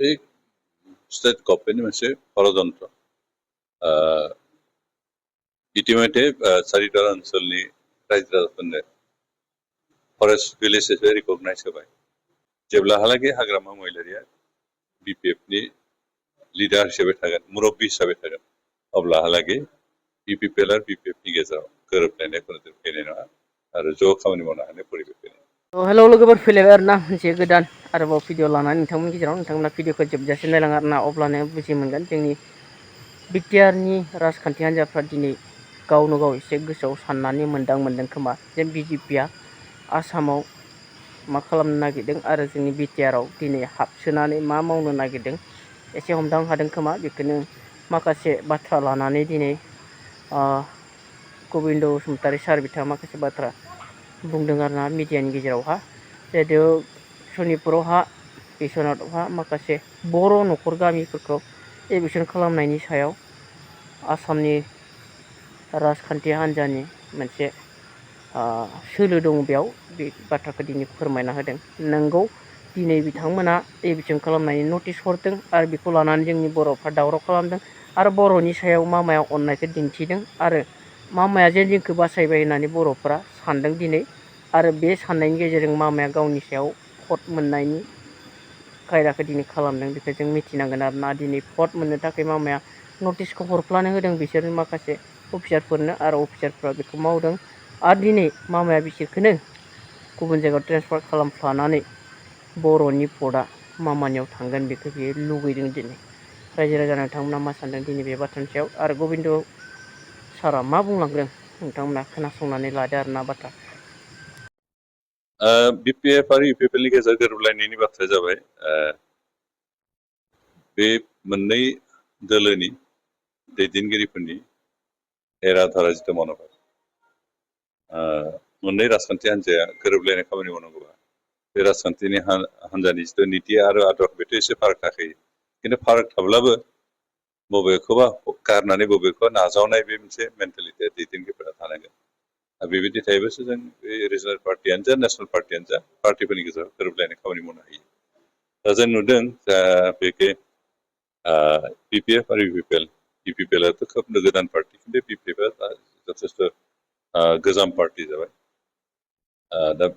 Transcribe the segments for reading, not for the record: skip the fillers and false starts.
बे स्टेट गभर्नमेन्टनि मोनसे षड़यन्त्र इतिमধ্যে चारिटा ओनसोलनि रायजो राजाफोरनो फरेस्ट भिलेज हिसाबै रिकगनाइज होबाय जेब्लाहालागै हाग्रामा महिलारिया बिपिएफनि लिडार हिसाबै थागोन मुरब्बी हिसाबै थागोन अब्लाहालागै इपिपिएल आरो बिपिएफनि गेजेराव गोरोबलायनायखौ फैनाय नङा आरो ज' खामानि मावनो हानाय परिबेख फैनाय। हेलौ लोगोफोर फैलायबाय आरोना मोनसे गोदान आरोबाव भिडिअ लानानै नोंथांमोननि गेजेराव नोंथांमोना भिडिअखौ जोबजासिम नायलाङो आरोना अब्लानो बुजि मोनगोन जोंनि बिटिआरनि राजखान्थि हान्जाफ्रा दिनै गावनो गाव एसे गोसोआव साननानै मोनदों खोमा जे बिजेपिआ आसामाव मा खालामनो नागिरदों आरो जोंनि बिटिआरआव दिनै हाबसोनानै मा मावनो नागिरदों एसे हमदां हादों खोमा बेखौनो माखासे बाथ्रा लानानै दिनै गबिन्द बसुमतारी सार बिथाङा माखासे बाथ्रा बुंदों आरोना मिडियानि गेजेरावहा जिहेतु सनितपुरावहा बिश्वनाथआवहा माखासे बर' न'खर गामिफोरखौ एभिक्सन खालामनायनि सायाव आसामनि राजखान्थि हान्जानि मोनसे सोलो दं बेयाव बे बाथ्राखौ दिनै फोरमायना होदों। नोंगौ दिनै बिथांमोना एभिक्सन खालामनायनि नटिस हरदों आरो बेखौ लानानै जोंनि बर'फ्रा दावराव खालामदों आरो बर'नि सायाव मामाया अननायखौ दिन्थिदों आरो मामाया जे जोंखौ बासायबाय होननानै बर'फ्रा सानदों दिनै आरो बे साननायनि गेजेरजों मामाया गावनि सायाव भट मोननायनि खायदाखौ दिनै खालामदों बेखौ जों मिथिनांगोन आरोना दिनै भट मोननो थाखाय मामाया नटिसखौ हरफ्लानो होदों बिसोर माखासे अफिसारफोरनो आरो अफिसारफ्रा बेखौ मावदों आरो दिनै मामाया बिसोरखौनो गुबुन जायगायाव ट्रेन्सफार खालामफ्लानानै बर'नि भटआ मामानियाव थांगोन बेखौ बियो लुगैदों दिनै रायजो राजा नोंथांमोना मा सानदों दिनै बे बाथ्रानि सायाव आरो गबिन्द सारा मा बुंलांदों नोंथांमोना खोनासंनानै लादो आरोना बाथ्रा। बिपिएफ आरो इउपिपिएलनि गेजेराव गोरोबलायनायनि बाथ्राया जाबाय बे मोननै दोलोनि दैदेनगिरिफोरनि एराधारा जिथु मन'भाब मोननै राजखान्थि हान्जाया गोरोबलायनाय खामानि मावनांगौबा बे राजखान्थिनि हान्जानि जिथु निति आरो आदब बेथ' एसे फाराग थाखायो खिन्थु फाराग थाब्लाबो बबेखौबा गारनानै बबेखौबा नाजावनाय बे मोनसे मेन्टेलिटिया दैदेनगिरिफोरा थानांगोन आरो बेबायदि थायोबासो जों बे रिजनेल पार्टियानो जा नेसनेल पार्टियानो जा पार्टिफोरनि गेजेराव गोरोबलायनाय खामानि मावनो हायो। दा जों नुदों बेखे बिपिएफ आरो इउपिपिएलआथ' खोब गोदान पार्टि खिन्थु बिपिएफआ जथेस्थ' गोजाम पार्टि जाबाय। दा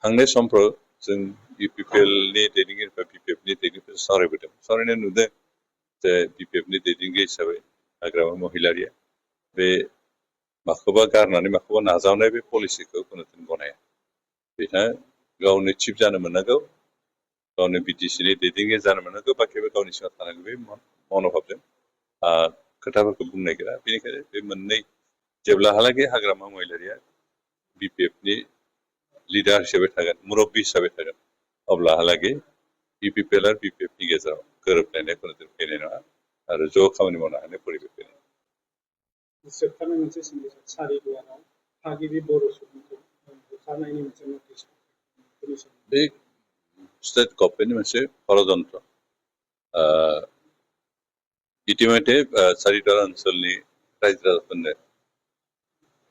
थांनाय समफ्राव जों इउपिपिएलनि दैदेनगिरिफ्रा बिपिएफनि दैदेनगिरिफोरजों सावरायबोदों सावरायनाय नुदों जे बिपिएफनि दैदेनगिरि हिसाबै हाग्रामा महिलारिया बे माखौबा गारनानै माखौबा नाजावनाय बे पलिसिखौ खुनुदिन गनाया बिथाङा गावनो चिफ जानो मोननांगौ गावनो बिटिसिनि दैदेनगिरि जानो मोननांगौ बाखिबो गावनि सिङाव थानांगौ बे मन'भाबजों खोथाफोरखौ बुंनो नागिरा बेनिखायनो बे मोननै जेब्लाहालागै हाग्रामा महिलारिया बिपिएफनि लिडार हिसाबै थागोन मुरब्बी हिसाबै थागोन अब्लाहालागै इउपिपिएल आरो बिपिएफनि गेजेराव गोरोबलायनाय खुनुदिन फैनाय नङा आरो ज' खामानि मावनो हानाय परिबेख फैनाय जोबथारनाय मोनसे सोंथि सारिदुवाराव थागिबि बर' सुबुंखौ बुथारनायनि मोनसे नटिस बे स्टेट गभर्नमेन्टनि मोनसे षड़यन्त्र इतिमধ্যে चारिटा ओनसोलनि रायजो राजाफोरनो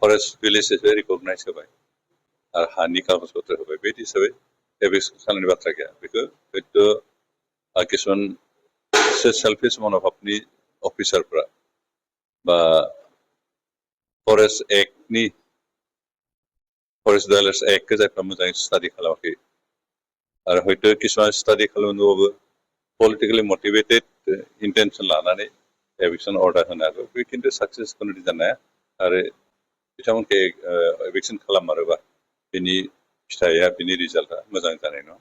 फरेस्ट भिलेज हिसाबै रिकगनाइज होबाय आरो हानि कागज पत्र होबाय बे हिसाबै एभिक्सन खालामनायनि बाथ्रा गैया बेखौ हयथ' किसुमान एसे सेल्फिश मन'भाबनि अफिसारफ्रा बा फरेस्ट एक्टनि फरेस्ट भायलेन्स एक्टखौ जायफ्रा मोजाङै स्टाडि खालामाखै आरो हयथ' किसुमान स्टाडि खालामनोबाबो पलिटिकेलि मटिभेटेड इन्टेनसन लानानै एभिक्सन अर्डार होनो हागौ बे खिन्थु साक्सेसफुल जानो हाया आरो बिथांमोनखौ एभिक्सन खालाममारोबा बिनि फिथाइया बिनि रिजाल्टआ मोजां जानाय नङा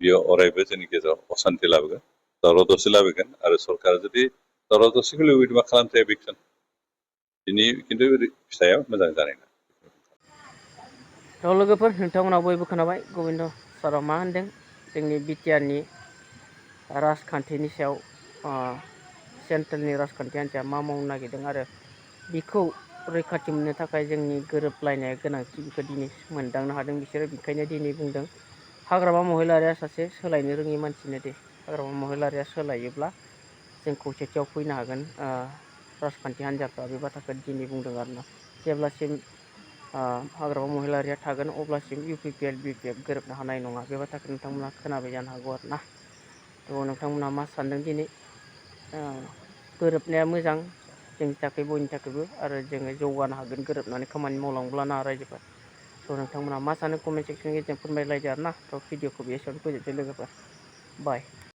बियो अरायबो जोंनि गेजेराव असान्थि लाबोगोन दावराव दावसि लाबोगोन आरो सरकारा जुदि दावराव दावसिखौ लुबैदोंबा खालामथाय एभिक्सन बिनि खिन्थु फिथाइया मोजां जानाय नङा। लोगोफोर नोंथांमोना बयबो खोनाबाय गबिन्द सारा मा होनदों जोंनि बिटिआरनि राजखान्थिनि सायाव सेन्ट्रेलनि राजखान्थि हान्जाया मा मावनो नागिरदों आरो बेखौ रैखाथि मोननो थाखाय जोंनि गोरोबलायनाया गोनांथि बेखौ दिनै मोनदांनो हादों बिसोरो बेखायनो दिनै बुंदों हाग्रामा महिलारिया सासे सोलायनो रोङि मानसिनो दे हाग्रामा महिलारिया सोलायोब्ला जों खौसेथियाव फैनो हागोन राजखान्थि हान्जाफ्रा बे बाथ्राखौ दिनै बुंदों आरोना जेब्लासिम हाग्रामा महिलारिया थागोन अब्लासिम इउपिपिएल बिपिएफ गोरोबनो हानाय नङा बे बाथ्राखौ नोंथांमोना खोनाबाय जानो हागौ आरोना थ' नोंथांमोनहा मा सानदों दिनै गोरोबनाया मोजां जोंनि थाखाय बयनि थाखायबो आरो जोङो जौगानो हागोन गोरोबनानै खामानि मावलांब्लाना रायजोफोर स' नोंथांमोनहा मा सानो कमेन्ट सेक्सननि गेजेरजों फोरमायलायदो आरो ना थ' भिडिअखौ बे एसेयावनो फोजोबसै लोगोफोर बाय